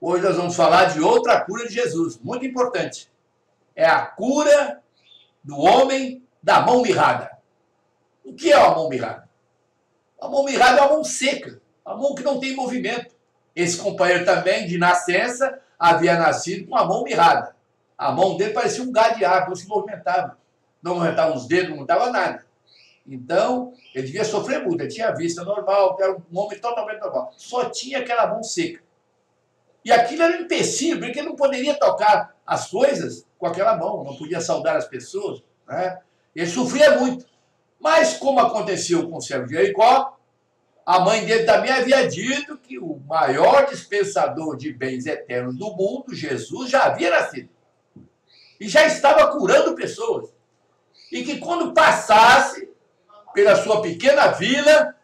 Hoje nós vamos falar de outra cura de Jesus, muito importante. É a cura do homem da mão mirrada. O que é a mão mirrada? A mão mirrada é uma mão seca, uma mão que não tem movimento. Esse companheiro também, de nascença, havia nascido com a mão mirrada. A mão dele parecia um galho de árvore, não se movimentava. Não movimentava os dedos, não movimentava nada. Então, ele devia sofrer muito. Ele tinha vista normal, era um homem totalmente normal. Só tinha aquela mão seca. E aquilo era um empecilho, porque ele não poderia tocar as coisas com aquela mão, não podia saudar as pessoas, né? Ele sofria muito. Mas, como aconteceu com o servo de Jericó, a mãe dele também havia dito que o maior dispensador de bens eternos do mundo, Jesus, já havia nascido. E já estava curando pessoas. E que quando passasse pela sua pequena vila,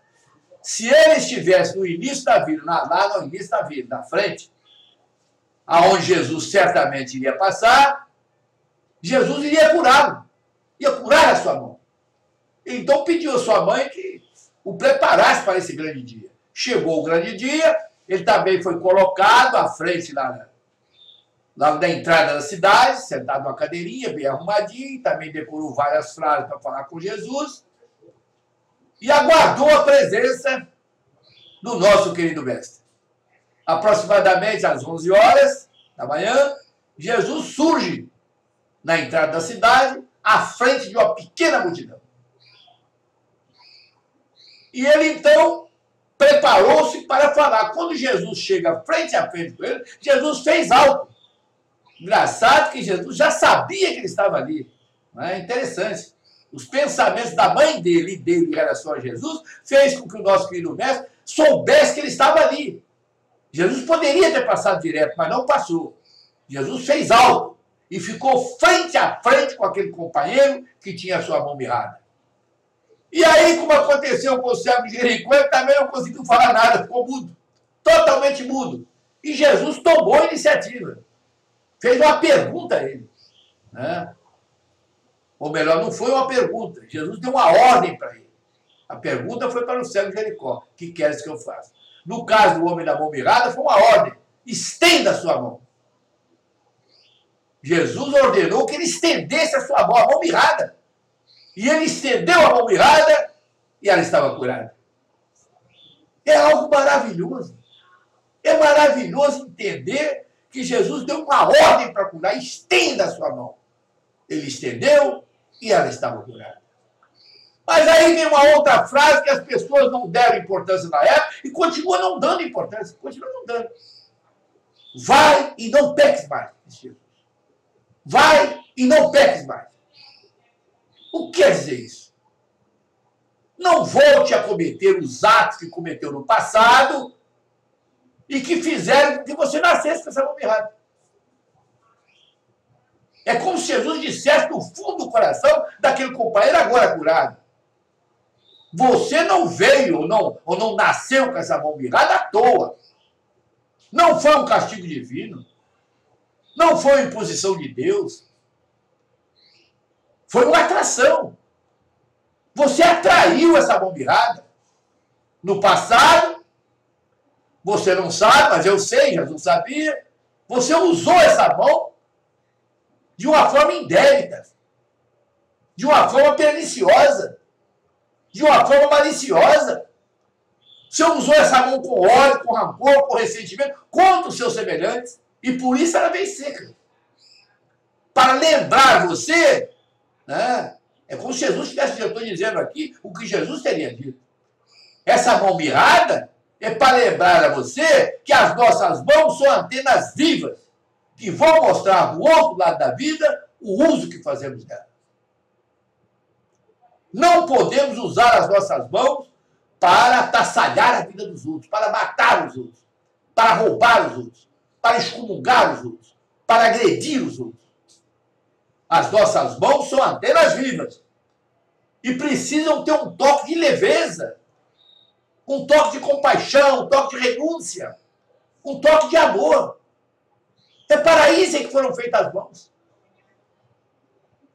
se ele estivesse no início da vila, lá no início da vila, na frente, aonde Jesus certamente iria passar, Jesus iria curá-lo, ia curar a sua mão. Então pediu a sua mãe que o preparasse para esse grande dia. Chegou o grande dia, ele também foi colocado à frente lá da entrada da cidade, sentado numa cadeirinha, bem arrumadinho, também decorou várias frases para falar com Jesus, e aguardou a presença do nosso querido mestre. Aproximadamente às 11 horas da manhã, Jesus surge na entrada da cidade, à frente de uma pequena multidão. E ele, então, preparou-se para falar. Quando Jesus chega frente a frente com ele, Jesus fez algo. Engraçado que Jesus já sabia que ele estava ali. Não é interessante. Os pensamentos da mãe dele e dele em relação a Jesus fez com que o nosso querido mestre soubesse que ele estava ali. Jesus poderia ter passado direto, mas não passou. Jesus fez algo e ficou frente a frente com aquele companheiro que tinha a sua mão mirrada. E aí, como aconteceu com o servo de Jericó, ele também não conseguiu falar nada, ficou mudo, totalmente mudo. E Jesus tomou a iniciativa, fez uma pergunta a ele, né? Ou melhor, não foi uma pergunta, Jesus deu uma ordem para ele. A pergunta foi para o servo de Jericó: o que queres que eu faça? No caso do homem da mão mirrada, foi uma ordem: estenda a sua mão. Jesus ordenou que ele estendesse a sua mão, a mão mirrada. E ele estendeu a mão mirrada e ela estava curada. É algo maravilhoso. É maravilhoso entender que Jesus deu uma ordem para curar: estenda a sua mão. Ele estendeu e ela estava curada. Mas aí vem uma outra frase que as pessoas não deram importância na época e continuam não dando importância, continuam não dando. Vai e não peques mais, disse Jesus. Vai e não peques mais. O que quer dizer isso? Não volte a cometer os atos que cometeu no passado e que fizeram que você nascesse com essa mão mirrada. É como se Jesus dissesse no fundo do coração daquele companheiro agora curado: você não veio ou não nasceu com essa mão mirrada à toa. Não foi um castigo divino. Não foi uma imposição de Deus. Foi uma atração. Você atraiu essa mão mirrada. No passado, você não sabe, mas eu sei, Jesus sabia. Você usou essa mão de uma forma indébita, de uma forma perniciosa, de uma forma maliciosa. Você usou essa mão com ódio, com rancor, com ressentimento contra os seus semelhantes, e por isso ela veio seca. Para lembrar você, né? É como se Jesus estivesse, eu estou dizendo aqui, o que Jesus teria dito. Essa mão mirrada é para lembrar a você que as nossas mãos são antenas vivas, que vão mostrar do outro lado da vida o uso que fazemos dela. Não podemos usar as nossas mãos para tassalhar a vida dos outros, para matar os outros, para roubar os outros, para excomungar os outros, para agredir os outros. As nossas mãos são antenas vivas e precisam ter um toque de leveza, um toque de compaixão, um toque de renúncia, um toque de amor. É para isso que foram feitas as mãos.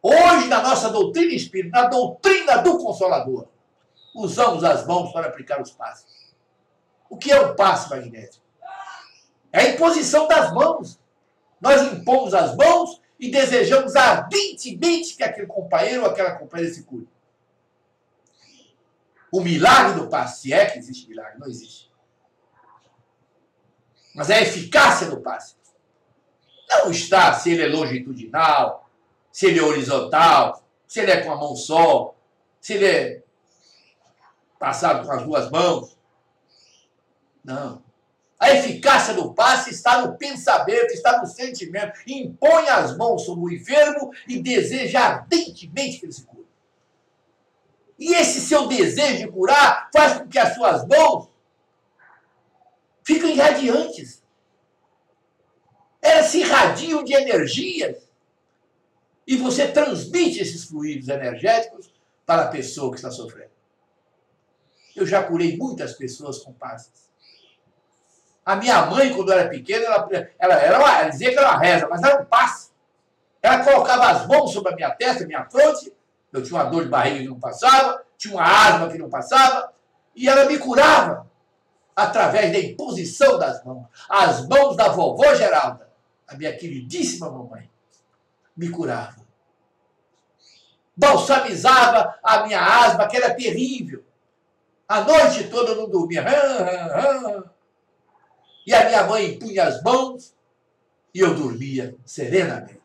Hoje, na nossa doutrina espírita, na doutrina do Consolador, usamos as mãos para aplicar os passos. O que é um passe magnético? É a imposição das mãos. Nós impomos as mãos e desejamos ardentemente que aquele companheiro ou aquela companheira se cure. O milagre do passe, se é que existe milagre, não existe. Mas é a eficácia do passe. Não está se ele é longitudinal, se ele é horizontal, se ele é com a mão só, se ele é passado com as duas mãos. Não. A eficácia do passe está no pensamento, está no sentimento. Impõe as mãos sobre o enfermo e deseja ardentemente que ele se cure. E esse seu desejo de curar faz com que as suas mãos fiquem irradiantes. Elas se irradiam de energias. E você transmite esses fluidos energéticos para a pessoa que está sofrendo. Eu já curei muitas pessoas com passes. A minha mãe, quando era pequena, ela dizia que era uma reza, mas era um passe. Ela colocava as mãos sobre a minha testa, minha fronte. Eu tinha uma dor de barriga que não passava, tinha uma asma que não passava, e ela me curava através da imposição das mãos. As mãos da vovó Geralda, a minha queridíssima mamãe, me curava. Balsamizava a minha asma, que era terrível. A noite toda eu não dormia. E a minha mãe punha as mãos e eu dormia serenamente.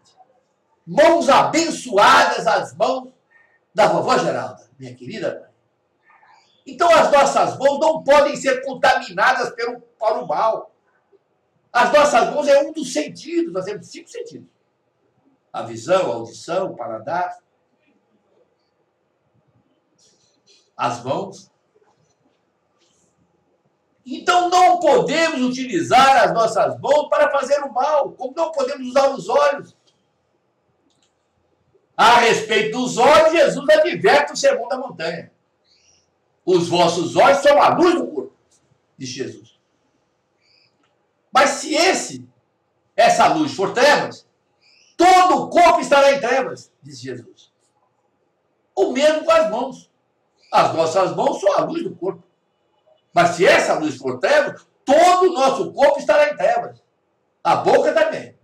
Mãos abençoadas, as mãos da vovó Geralda, minha querida mãe. Então as nossas mãos não podem ser contaminadas para o mal. As nossas mãos é um dos sentidos, nós temos 5 sentidos. A visão, a audição, o paladar. As mãos. Então não podemos utilizar as nossas mãos para fazer o mal, como não podemos usar os olhos. A respeito dos olhos, Jesus adverte o sermão da montanha. Os vossos olhos são a luz do corpo, diz Jesus. Mas se essa luz for trevas, todo o corpo estará em trevas, diz Jesus. O mesmo com as mãos. As nossas mãos são a luz do corpo. Mas se essa luz for trevas, todo o nosso corpo estará em trevas. A boca também.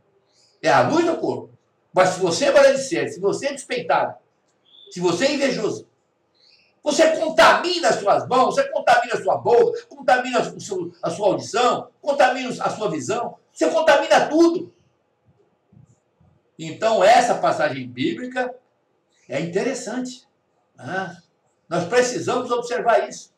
É a luz do corpo. Mas se você é maledicente, se você é despeitado, se você é invejoso, você contamina as suas mãos, você contamina a sua boca, contamina a sua audição, contamina a sua visão, você contamina tudo. Então, essa passagem bíblica é interessante. Nós precisamos observar isso.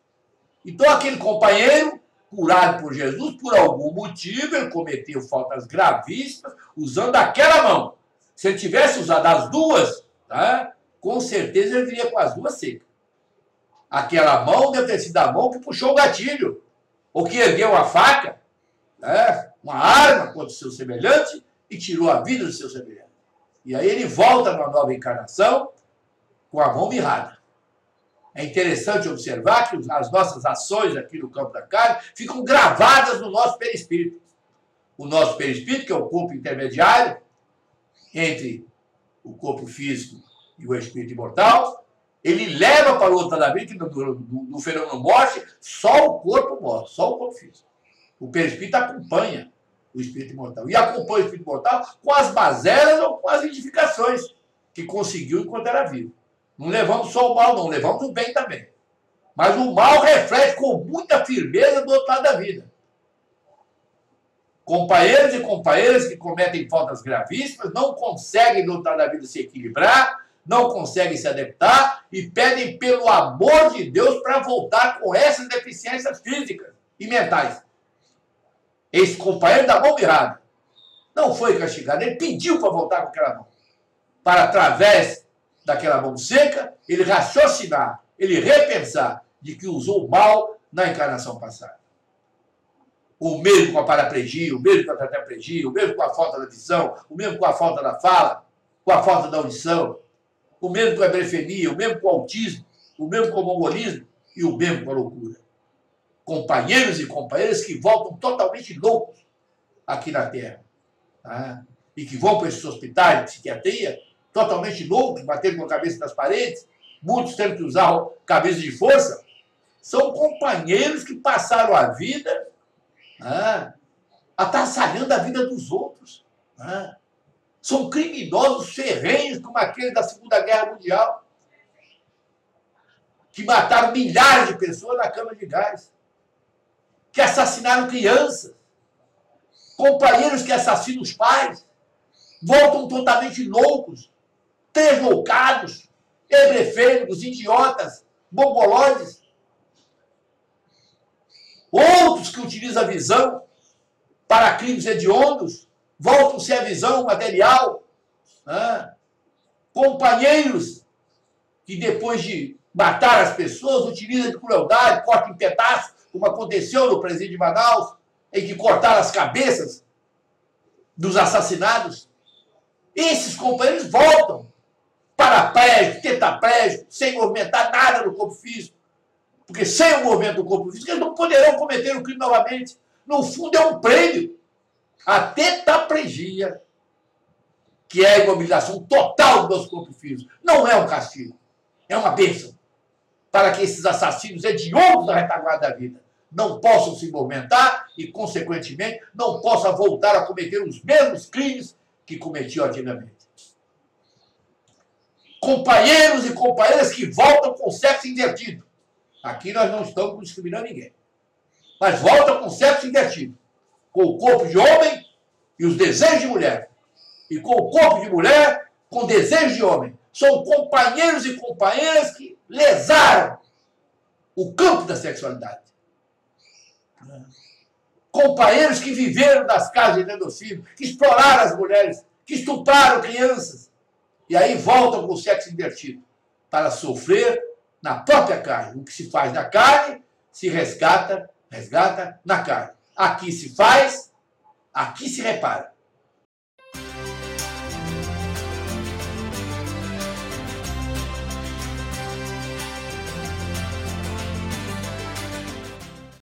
Então, aquele companheiro, curado por Jesus, por algum motivo, ele cometeu faltas gravíssimas usando aquela mão. Se ele tivesse usado as duas, com certeza ele viria com as duas secas. Aquela mão deve ter sido a mão que puxou o gatilho, ou que ergueu a faca, uma arma contra o seu semelhante e tirou a vida do seu semelhante. E aí ele volta numa nova encarnação com a mão mirrada. É interessante observar que as nossas ações aqui no campo da carne ficam gravadas no nosso perispírito. O nosso perispírito, que é o corpo intermediário entre o corpo físico e o espírito imortal, ele leva para o outro lado da vida, que no fenômeno morte, só o corpo morre, só o corpo físico. O perispírito acompanha o espírito imortal. E acompanha o espírito imortal com as mazelas ou com as edificações que conseguiu enquanto era vivo. Não levamos só o mal, não, levamos o bem também. Mas o mal reflete com muita firmeza do outro lado da vida. Companheiros e companheiras que cometem faltas gravíssimas não conseguem do outro lado da vida se equilibrar, não conseguem se adaptar e pedem pelo amor de Deus para voltar com essas deficiências físicas e mentais. Esse companheiro da mão mirrada não foi castigado, ele pediu para voltar com aquela mão. Para, através daquela mão seca, ele raciocinar, ele repensar de que usou mal na encarnação passada. O mesmo com a paraplegia, o mesmo com a tetraplegia, o mesmo com a falta da visão, o mesmo com a falta da fala, com a falta da audição, o mesmo com a brefenia, o mesmo com o autismo, o mesmo com o mongolismo e o mesmo com a loucura. Companheiros e companheiras que voltam totalmente loucos aqui na Terra. E que vão para esses hospitais de psiquiatria totalmente loucos, batendo com a cabeça nas paredes, muitos tendo que usar cabeça de força, são companheiros que passaram a vida atrapalhando a vida dos outros. Né? São criminosos ferrenhos como aqueles da Segunda Guerra Mundial, que mataram milhares de pessoas na cama de gás, que assassinaram crianças, companheiros que assassinam os pais, voltam totalmente loucos, desloucados, ebrefênicos, idiotas, mongoloides. Outros que utilizam a visão para crimes hediondos, voltam-se à visão material. Né? Companheiros que depois de matar as pessoas, utilizam de crueldade, cortam em pedaços, como aconteceu no presídio de Manaus, em que cortaram as cabeças dos assassinados. Esses companheiros voltam paraplégico, tetraplégico, sem movimentar nada no corpo físico. Porque sem o movimento do corpo físico, eles não poderão cometer o crime novamente. No fundo, é um prêmio. A tetraplegia, que é a imobilização total do nosso corpo físico, não é um castigo. É uma bênção. Para que esses assassinos hediondos da retaguarda da vida não possam se movimentar e, consequentemente, não possam voltar a cometer os mesmos crimes que cometiam antigamente. Companheiros e companheiras que voltam com sexo invertido. Aqui nós não estamos discriminando ninguém. Mas voltam com sexo invertido. Com o corpo de homem e os desejos de mulher. E com o corpo de mulher com desejos de homem. São companheiros e companheiras que lesaram o campo da sexualidade. Companheiros que viveram nas casas de genocídio, que exploraram as mulheres, que estupraram crianças. E aí voltam com o sexo invertido para sofrer na própria carne. O que se faz na carne, se resgata na carne. Aqui se faz, aqui se repara.